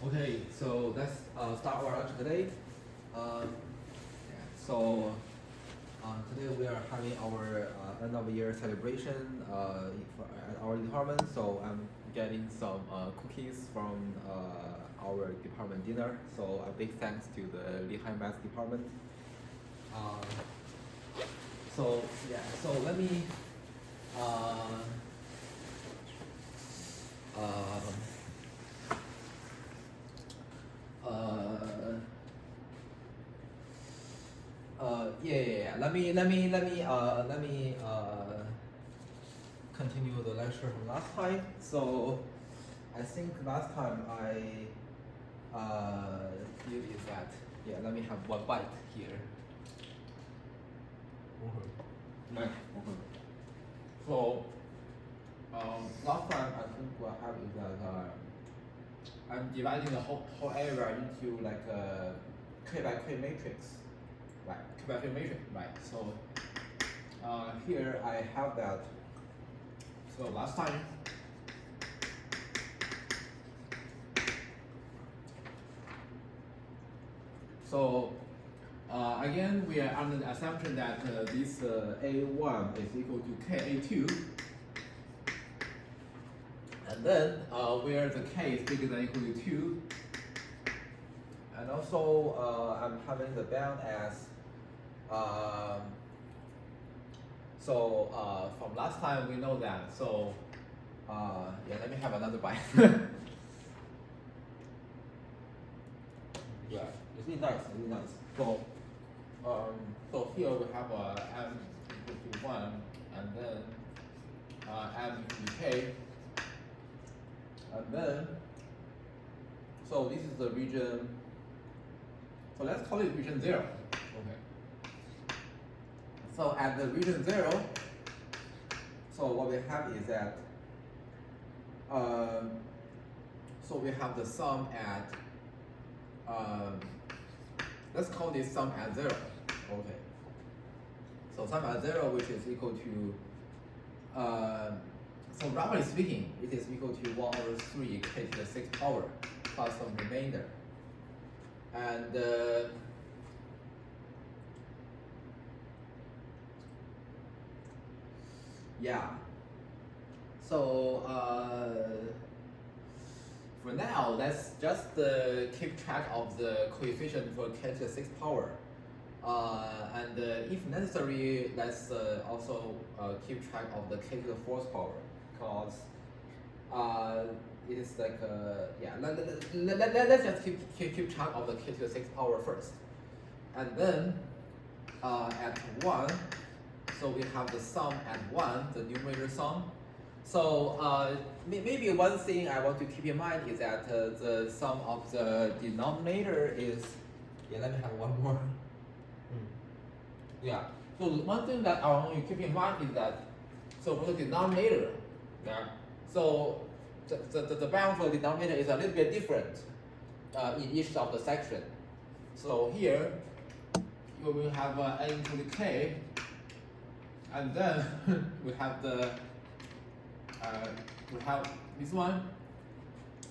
Okay, so let's start our lecture today. Um, so today we are having our end of year celebration at our department. So I'm getting some cookies from our department dinner. So a big thanks to the Lehigh Math department. Um, so let me. Uh, um, yeah. Let me continue the lecture from last time. So I think last time I did is that let me have one bite here. Right. So last time I think what I have is that I'm dividing the whole area into like a K by K matrix, right? K by K matrix, right? So here I have that. So last time, so again we are under the assumption that this A1 is equal to KA2, and then where the K is bigger than or equal to 2. And also, I'm having the bound as, from last time we know that. So, let me have another bite. Yeah, it's really nice, really nice. So, so here we have m equal to 1, and then m equal to k, and then, so this is the region. So let's call it region 0. Okay. So at the region 0, so what we have is that, so we have the sum at, let's call this sum at 0. Okay. So sum at 0, which is equal to, so roughly speaking, it is equal to 1 over 3 k to the 6th power plus some remainder. And yeah, so for now, let's just keep track of the coefficient for k to the 6th power. And if necessary, let's also keep track of the k to the 4th power, because it is like let's just keep track of the k to the 6th power first, and then at 1, so we have the sum at 1, the numerator sum. So maybe one thing I want to keep in mind is that the sum of the denominator is, let me have one more. Yeah, so one thing that I want you to keep in mind is that, so for the denominator, so the bound for the denominator is a little bit different in each of the section. So here, you will have n equal to k, and then we have the we have this one,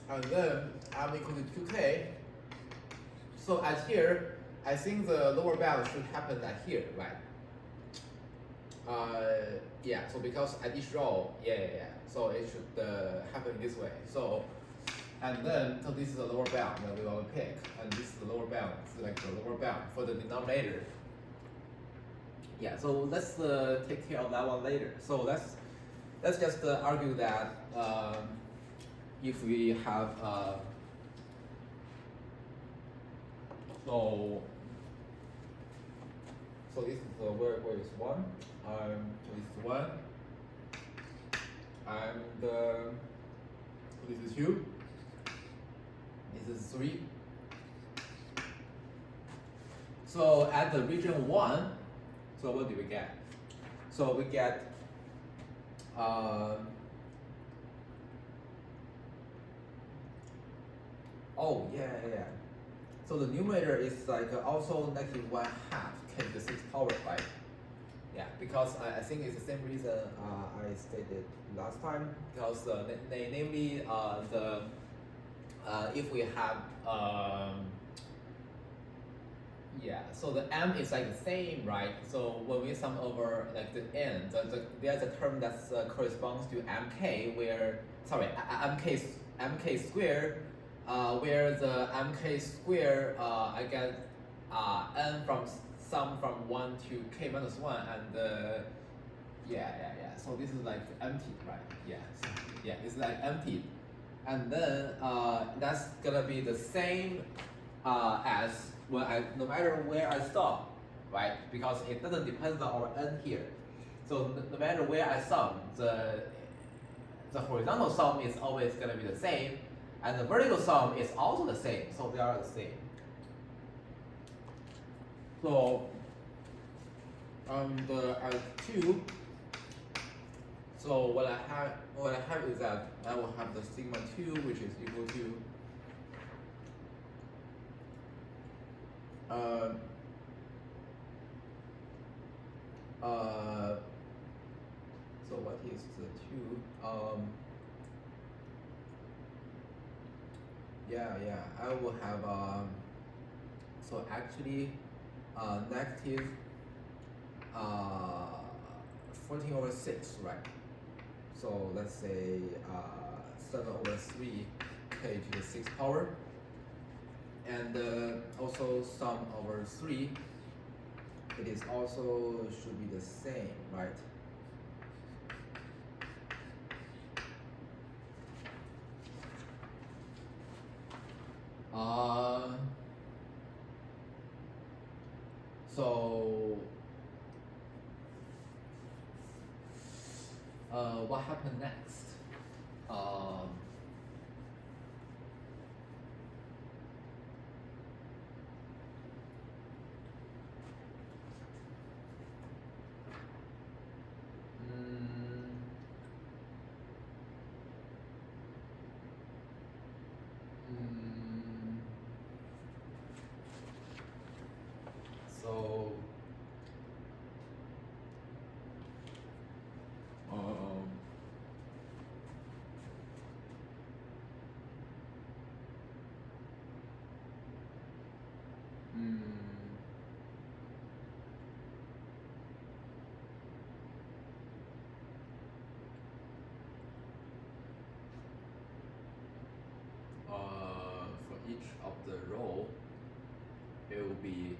and then m equal to 2k. So at here, I think the lower bound should happen at here, right? Yeah, so because at each row, so it should happen this way. So, and then, so this is the lower bound that we want to pick, and this is the lower bound, it's like the lower bound for the denominator. Yeah, so let's take care of that one later. So let's just argue that if we have so this is where is 1, so this is 1, and so this is 2, this is 3. So at the region 1, so what do we get? So we get oh yeah. So the numerator is like also negative 1/2 k to the 6th power, right? Yeah, because I think it's the same reason I stated last time, because namely the if we have yeah, so the m is like the same, right? So when we sum over like the n, there's a term that corresponds to mk, where sorry mk squared, where the mk squared I get n from sum from 1 to k minus 1, and yeah. So this is like empty, right? Yeah, so, yeah, it's like empty, and then that's gonna be the same as when no matter where I stop, right? Because it doesn't depend on our n here. So no matter where I sum, the horizontal sum is always gonna be the same, and the vertical sum is also the same. So they are the same. So the two. So what I have is that I will have the sigma 2, which is equal to so what is the 2? I will have so actually negative 14/6, right? So let's say 7/3 k to the 6th power, and also sum over 3. It is also should be the same, right? So what happened next? So for each of the row, it will be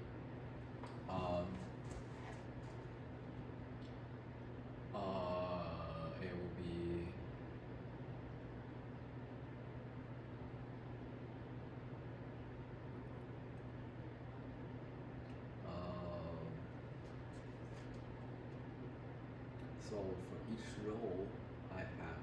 so for each row I have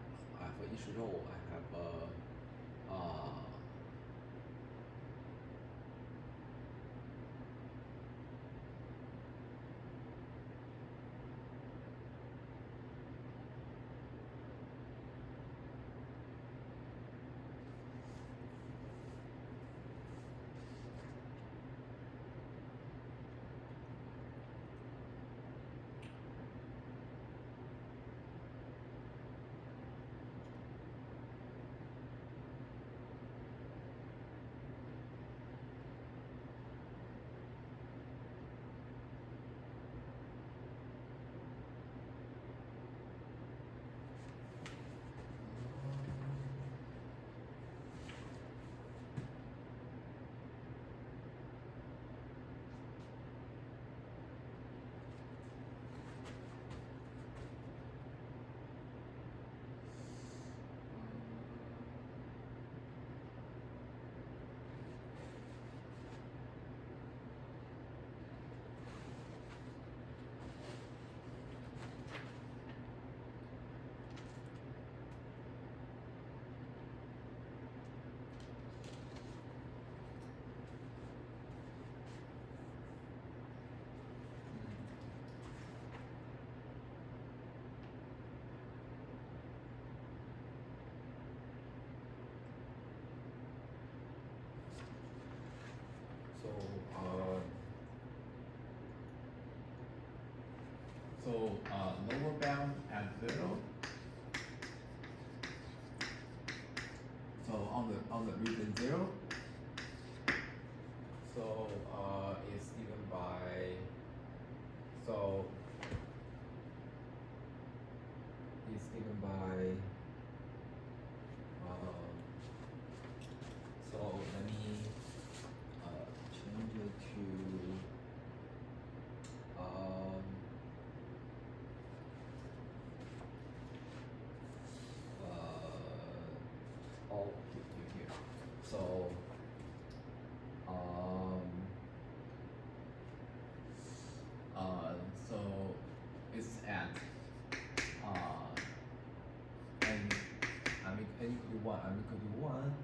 lower bound at 0. So on on the region 0. So it's given by so let me change it to here. So so it's at n equal to 1,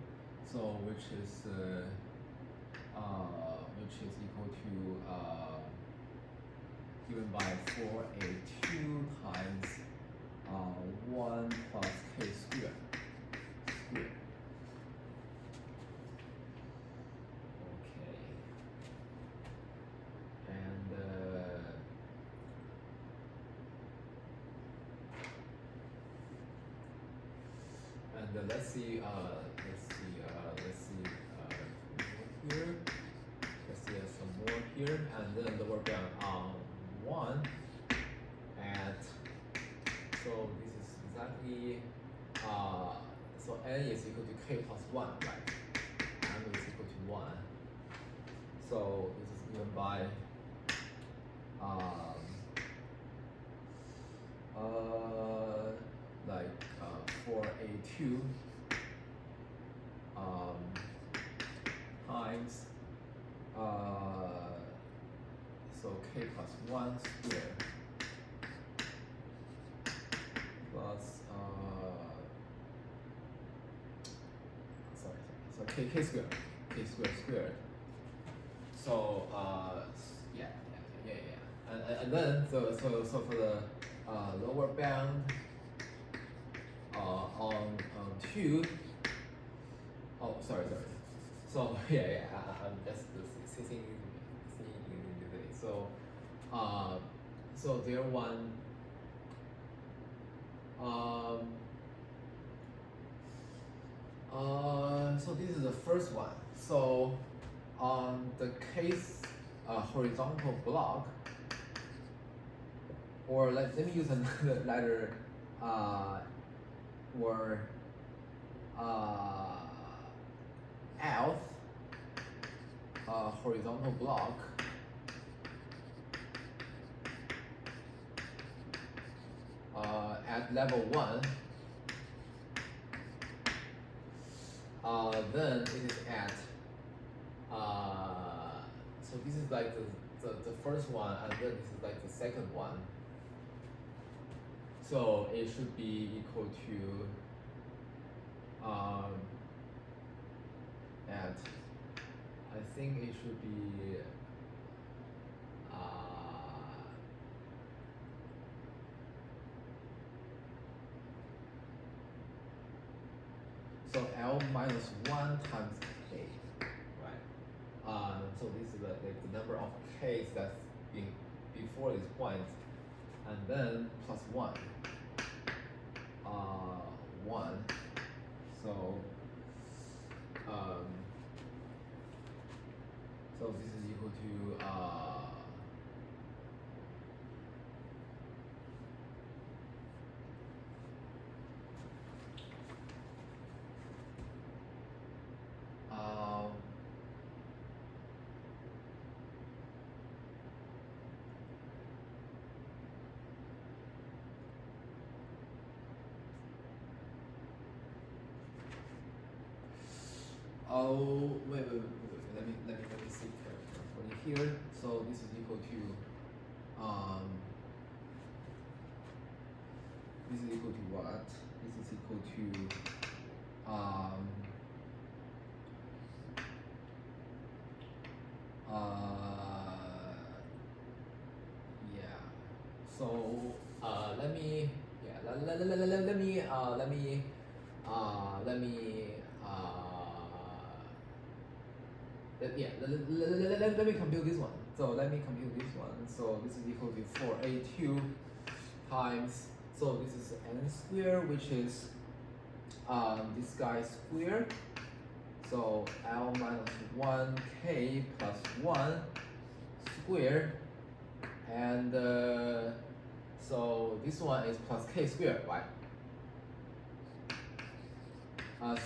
so which is equal to given by 4a2 times 1 plus k squared. Okay. And let's see here. Let's see some more here, and then the work done 1 at. So this is exactly so n is equal to k plus 1, right? N is equal to 1. So this is given by like 4a2 times so k plus 1 squared plus so k squared. So yeah. And then so for the lower bound on 2. Oh, sorry. So I'm just seeing it. So there one. So this is the first one. So on the case horizontal block, or let me use another letter or L horizontal block at level 1, then it is at so this is like the first one, and then this is like the second one. So it should be equal to at, I think it should be so L minus 1 times K, right? So this is the number of K's that's before this point, and then plus 1. 1. So so this is equal to oh, wait. Let me see carefully here. So this is equal to this is equal to what? This is equal to yeah. So let me compute this one. So let me compute this one. So this is equal to 4a2 times, so this is n squared, which is this guy squared, So L minus 1k plus 1 squared, and so this one is plus k squared, right?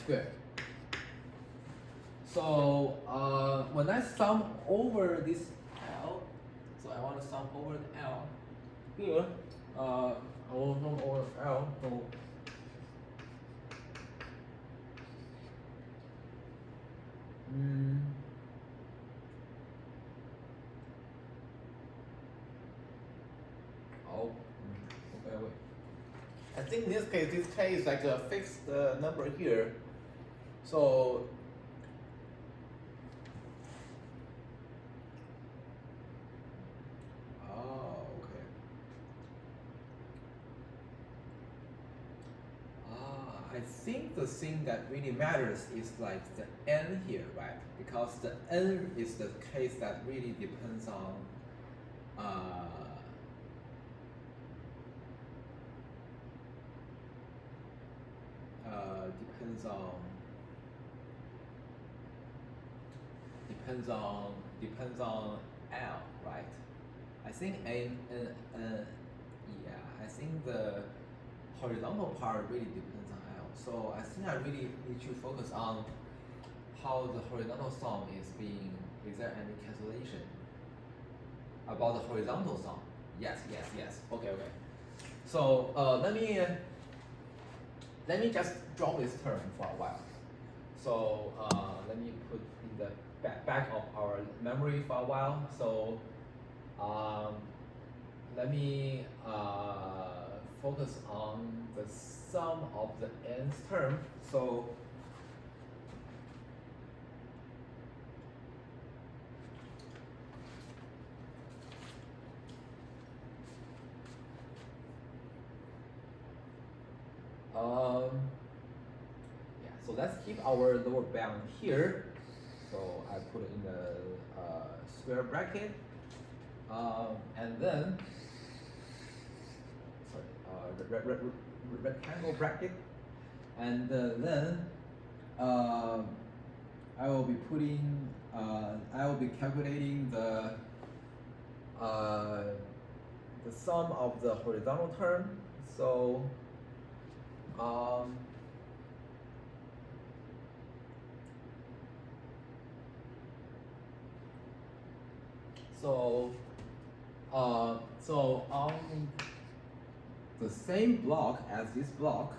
Squared. So when I sum over this L, so I want to sum over the L here. I will sum over L. So okay, wait. I think in this k is like a fixed number here. So okay. I think the thing that really matters is like the n here, right? Because the n is the case that really depends on depends on L, right? I think I think the horizontal part really depends on L. So I think I really need to focus on how the horizontal sum is being. Is there any cancellation about the horizontal sum? Yes. Okay. So let me just draw this term for a while. So let me put in the back of our memory for a while. So let me focus on the sum of the nth term. So so let's keep our lower bound here. So I put it in the square bracket, and then rectangle bracket, and then I will be putting I will be calculating the sum of the horizontal term. So so on the same block as this block,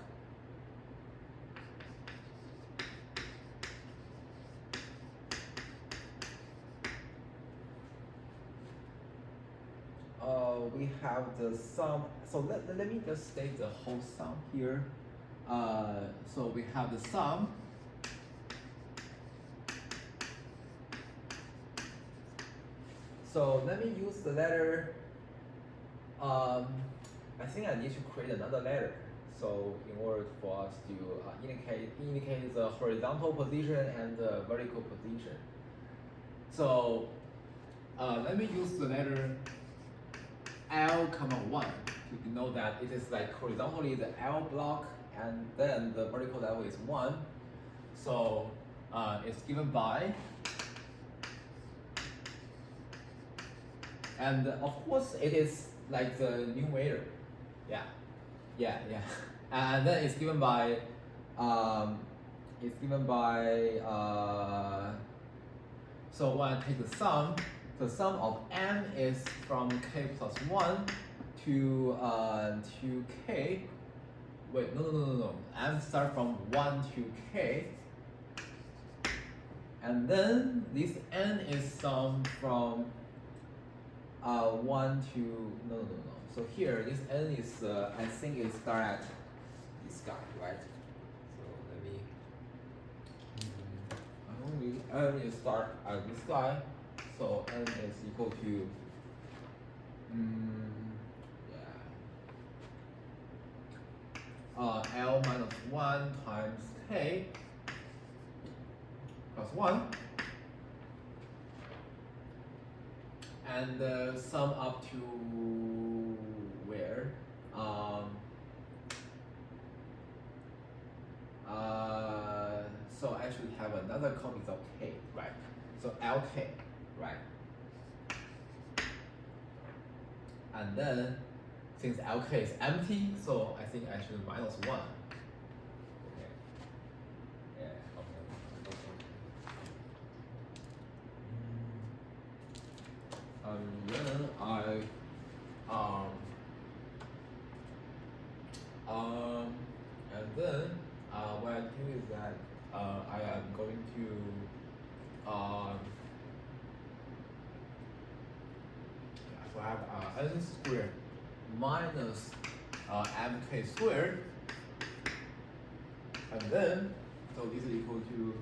we have the sum. So let me just state the whole sum here. So we have the sum. So let me use the letter. I think I need to create another letter. So in order for us to indicate the horizontal position and the vertical position. So let me use the letter L, 1 to denote that it is like horizontally the L block, and then the vertical level is 1. So it's given by, and of course it is like the numerator. Yeah. And then it's given by so when I take the sum of n is from k plus 1 to k. Wait, no. M start from 1 to k, and then this n is sum from 1 to no. So here this n is I think it start at this guy, right? So let me n is start at this guy. So n is equal to L minus 1 times k plus 1, and sum up to where? So I should have another another copies of k, right? So lk, right? And then since lk is empty, so I think I should minus 1. Okay. Yeah, okay. Then and then what I do is that I am going to so I have n squared minus mk squared, and then so this is equal to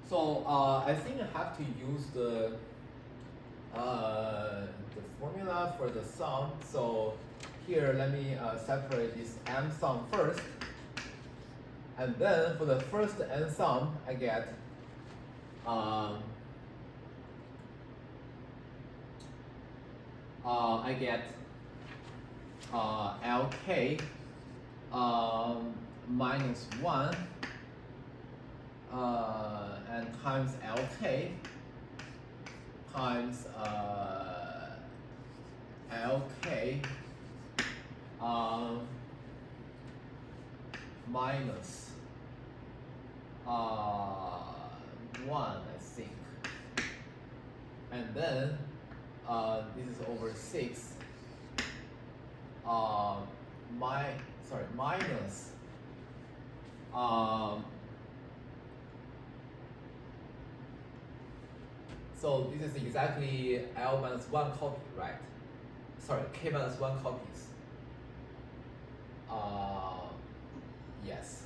so I think I have to use the formula for the sum. So here, let me separate this m sum first, and then for the first n sum, I get lk minus 1 and times lk times lk minus 1, I think, and then this is over 6 minus so this is exactly L minus 1 copy, right? Sorry, K minus 1 copies. Yes.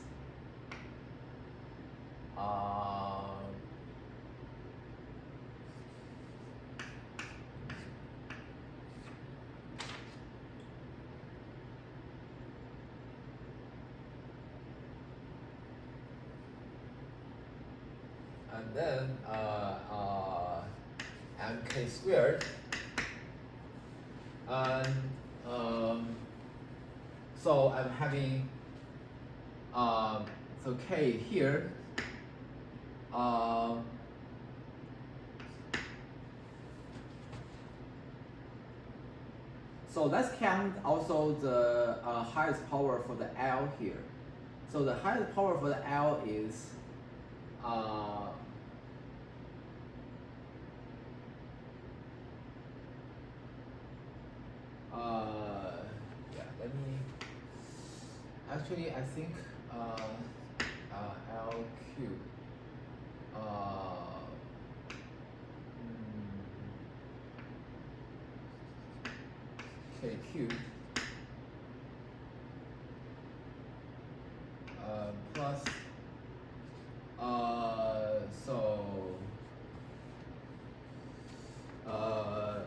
And then mk squared, and so I'm having so k here, so let's count also the highest power for the L here. So the highest power for the L is yeah, let me actually I think L cube K cube plus so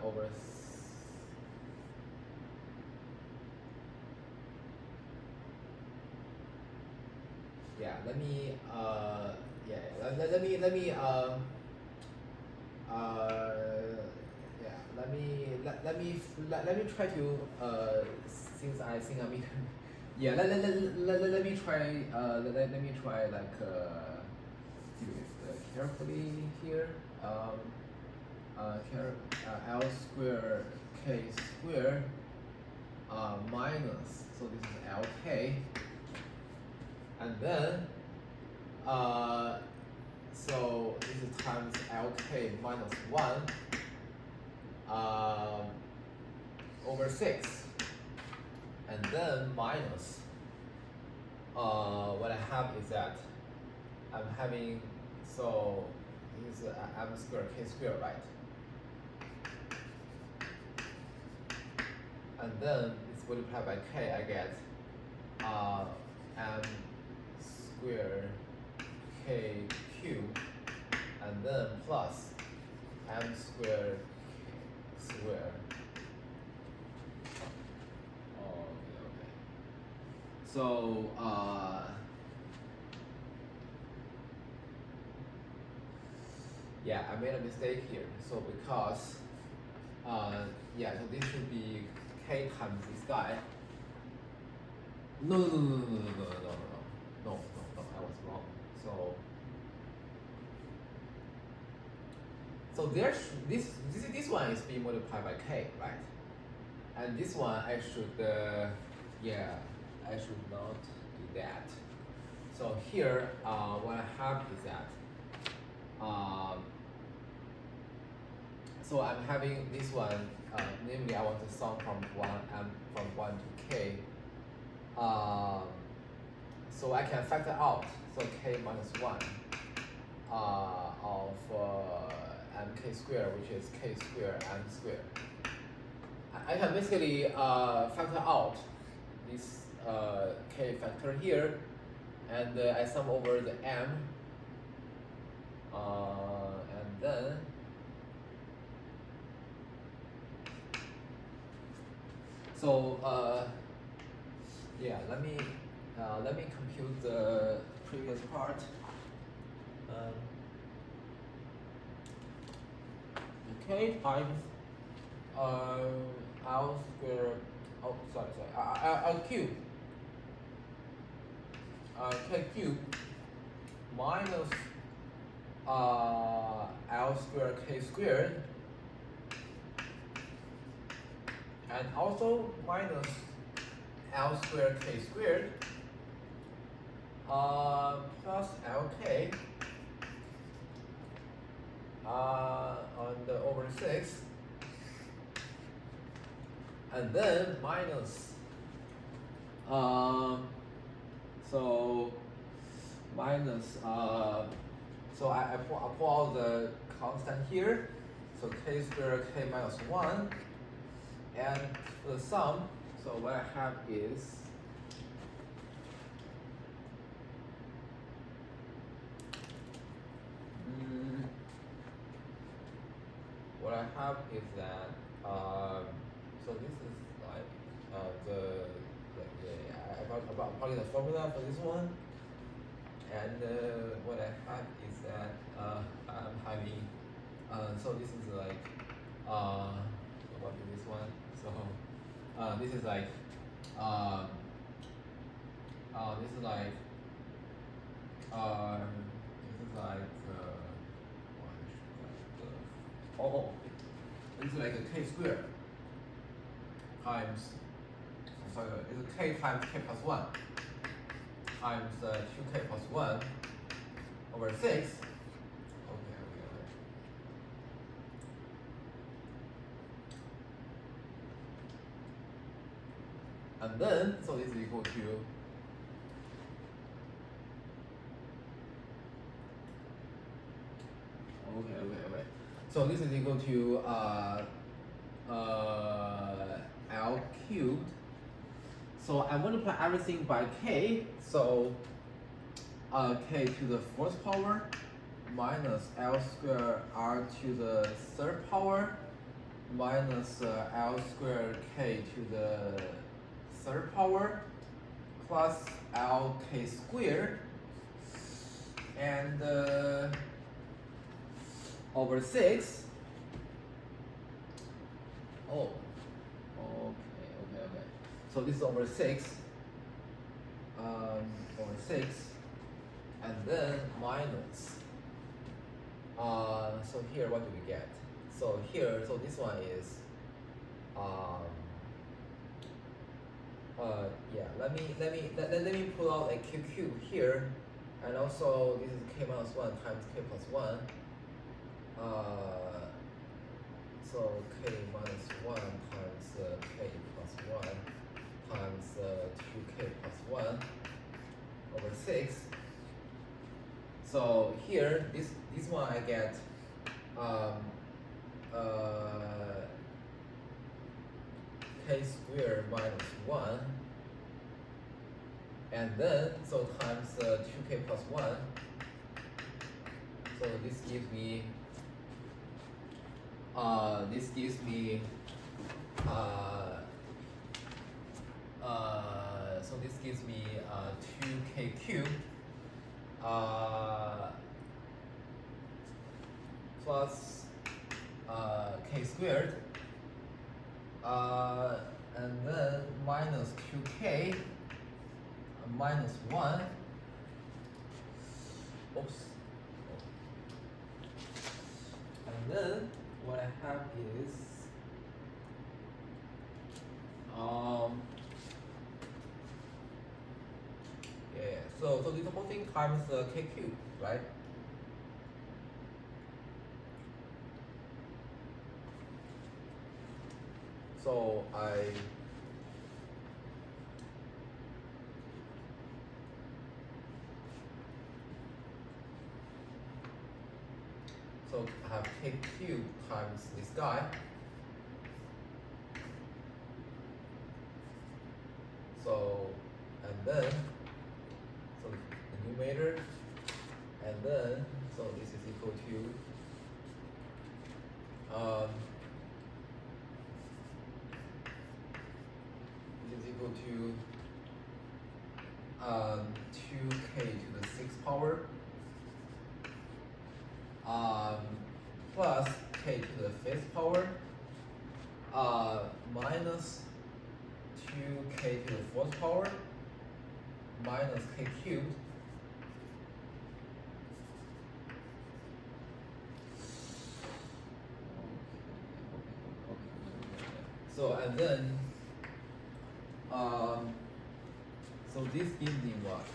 over yeah, let me let me yeah, let me try to since I think I mean yeah, let me try let me try like do it carefully here. L square K square minus, so this is LK, and then so this is times LK minus 1 over 6, and then minus what I have is that I'm having, so this is m squared K squared, right? And then it's multiplied by K, I get m squared K cubed, and then plus m squared K squared. Okay. So yeah, I made a mistake here. So because yeah, so this should be K times this guy. No, no, no, no, no, no, no, no, no, no, no, no, I was wrong. So this one is being multiplied by k, right? And this one I should, yeah, I should not do that. So here, what I have is that, so I'm having this one, namely I want to sum from 1 to k. So I can factor out, so k minus 1 of mk squared, which is k squared m squared. I can basically factor out this k factor here, and I sum over the m, and then so yeah, let me compute the previous part. K times L squared, oh sorry, L cube, K cube minus L squared K squared, and also minus L squared K squared plus LK on the over 6, and then minus so minus so I pull out the constant here, so k squared k minus 1, and for the sum, so what I have is what I have is that so this is like I'm probably the formula for this one, and what I have is that I'm having so this is like what is this one? So this is like this is like oh, this is like a k squared times, sorry, it's a k times k plus 1 times 2k plus 1 over 6. Okay. And then, so this is equal to okay. So this is equal to L cubed. So I multiply everything by k. So k to the 4th power minus L squared r to the 3rd power minus L squared k to the 3rd power plus Lk squared, and over 6. Oh, okay. So this is over 6, and then minus. So here, what do we get? So here, so this one is yeah. Let me pull out a k cube here, and also this is k minus 1 times k plus 1. So k minus 1 times k plus 1 times 2k plus 1 over 6. So here, this one I get k squared minus 1, and then so times 2k plus 1. So this gives me so this gives me 2k cubed plus k squared, and then minus 2k minus 1. Oops. And then what I have is yeah, so this whole thing times k cubed, right? So I have k cubed times this guy. So, and then, so the numerator, and then, so this is equal to, this is equal to 2k to the 6th power, plus k to the 5th power, minus 2k to the 4th power, minus k cubed, so and then so this gives me what?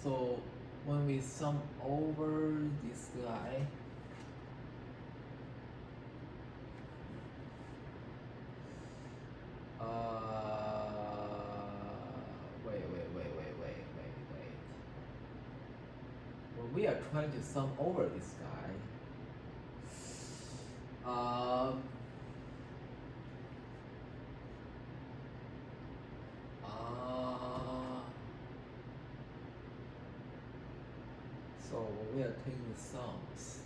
So when we sum over this guy, wait. When we are trying to sum over this guy, so when we are taking the sums,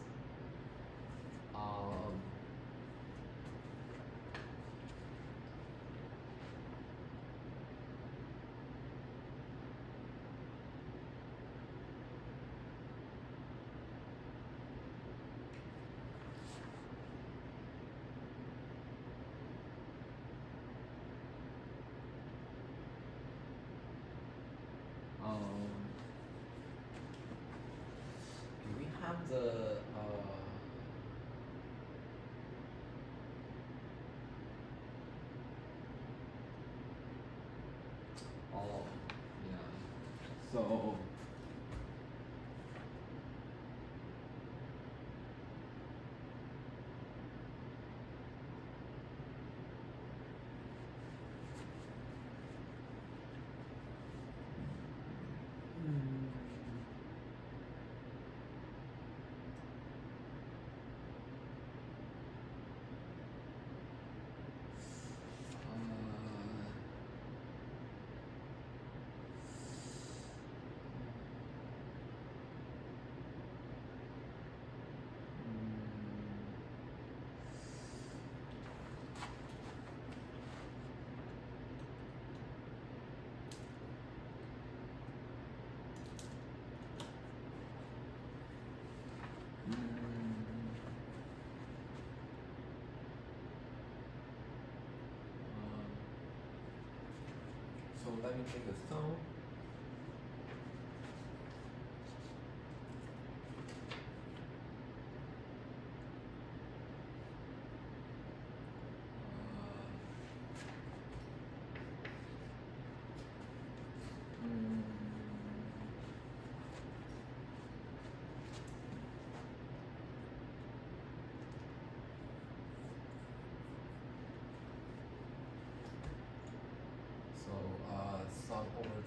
do we have the oh yeah, so so let me take a sum.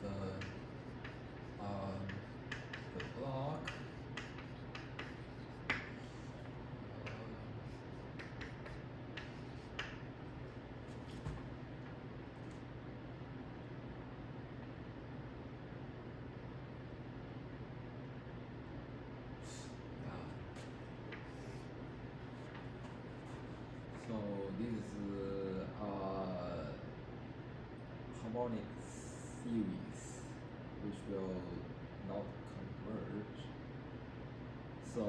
the block. So this is harmonic series which will not converge. So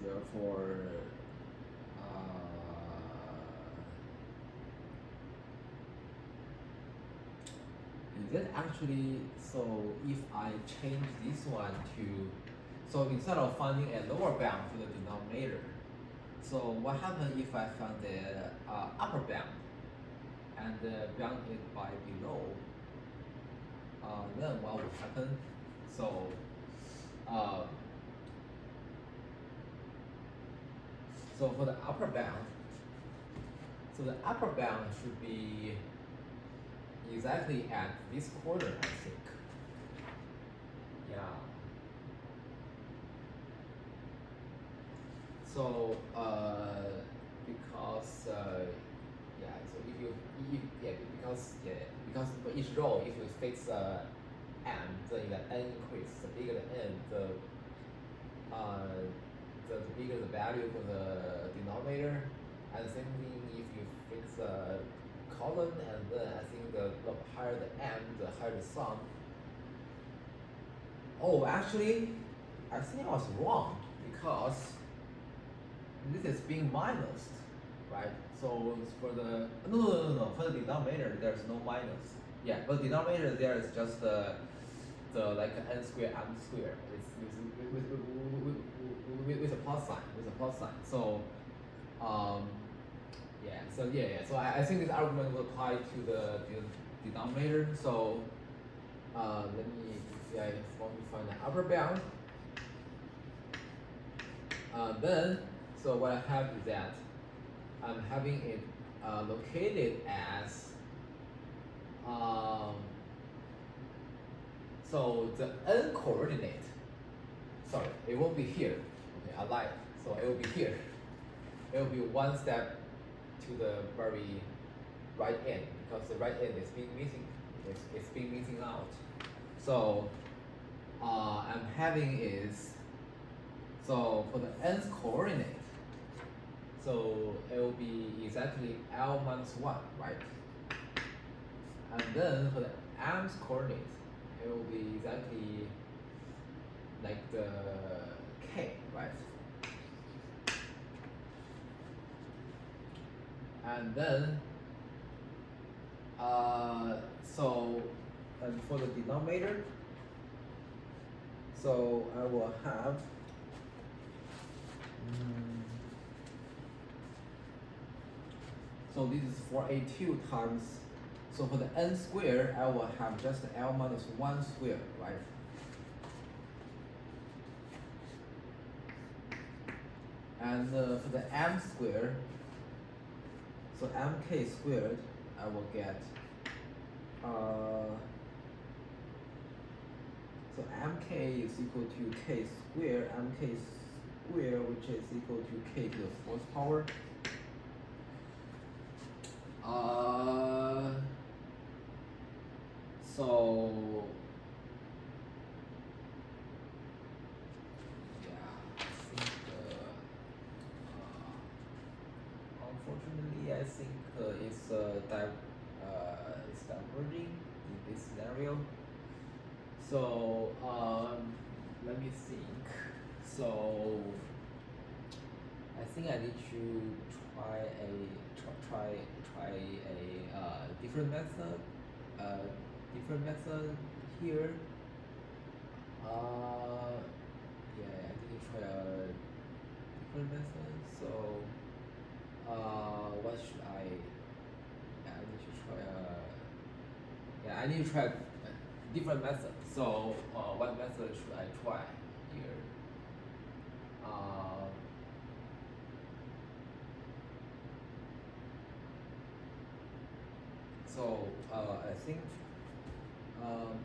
therefore is it actually, so if I change this one to, so instead of finding a lower bound for the denominator, so what happens if I find the upper bound and bound it by below? Then what will happen? So so for the upper bound, so the upper bound should be exactly at this corner, I think. Yeah. So because yeah, so if you because for each row, if you fix m, then the n increase, the bigger the n, the bigger the value for the denominator. And same thing if you fix a column, and then I think the higher the m, the higher the sum. Oh, actually, I think I was wrong, because this is being minus, right? So for the no, for the denominator there's no minus. Yeah, for the denominator there is just the like n squared m squared. It's with a plus sign. So yeah. So I think this argument will apply to the denominator. So let me, if I want to find the upper bound, then so what I have is that I'm having it located as so the n coordinate. Sorry, it won't be here. Okay, I lied. So it will be here. It will be one step to the very right end, because the right end is being missing. It's being missing out. So I'm having is, so for the nth coordinate, so it will be exactly L minus 1, right? And then for the m's coordinate, it will be exactly like the k, right? And then so, and for the denominator, so I will have so this is 4a2 times, so for the n squared I will have just L minus 1 squared, right? And for the m squared, so mk squared, I will get so mk is equal to k squared, mk squared, which is equal to k to the 4th power. So yeah, I think unfortunately I think it's diverging in this scenario. So let me think. So I think I need to try a different method. Here. Yeah, I need to try a different method. So what should I? I need to try a different method. So what method should I try here? So I think Um,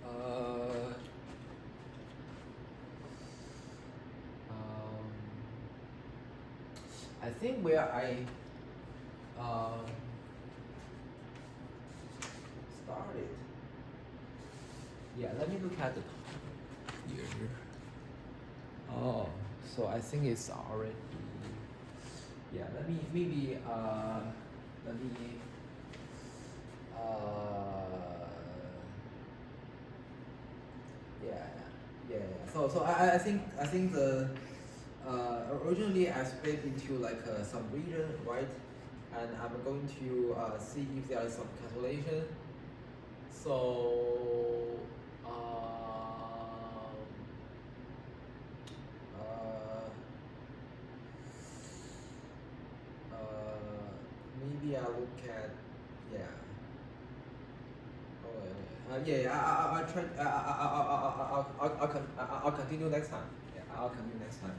uh, um, I think where I started. Yeah, let me look at the here. Oh, so I think it's already. Yeah, let me maybe let me yeah, yeah, yeah. So I think the originally I split into like some region, right? And I'm going to see if there is some cancellation. So uh, maybe I look at yeah. Oh, yeah. I'll try. I'll continue next time. Yeah, I'll continue next time.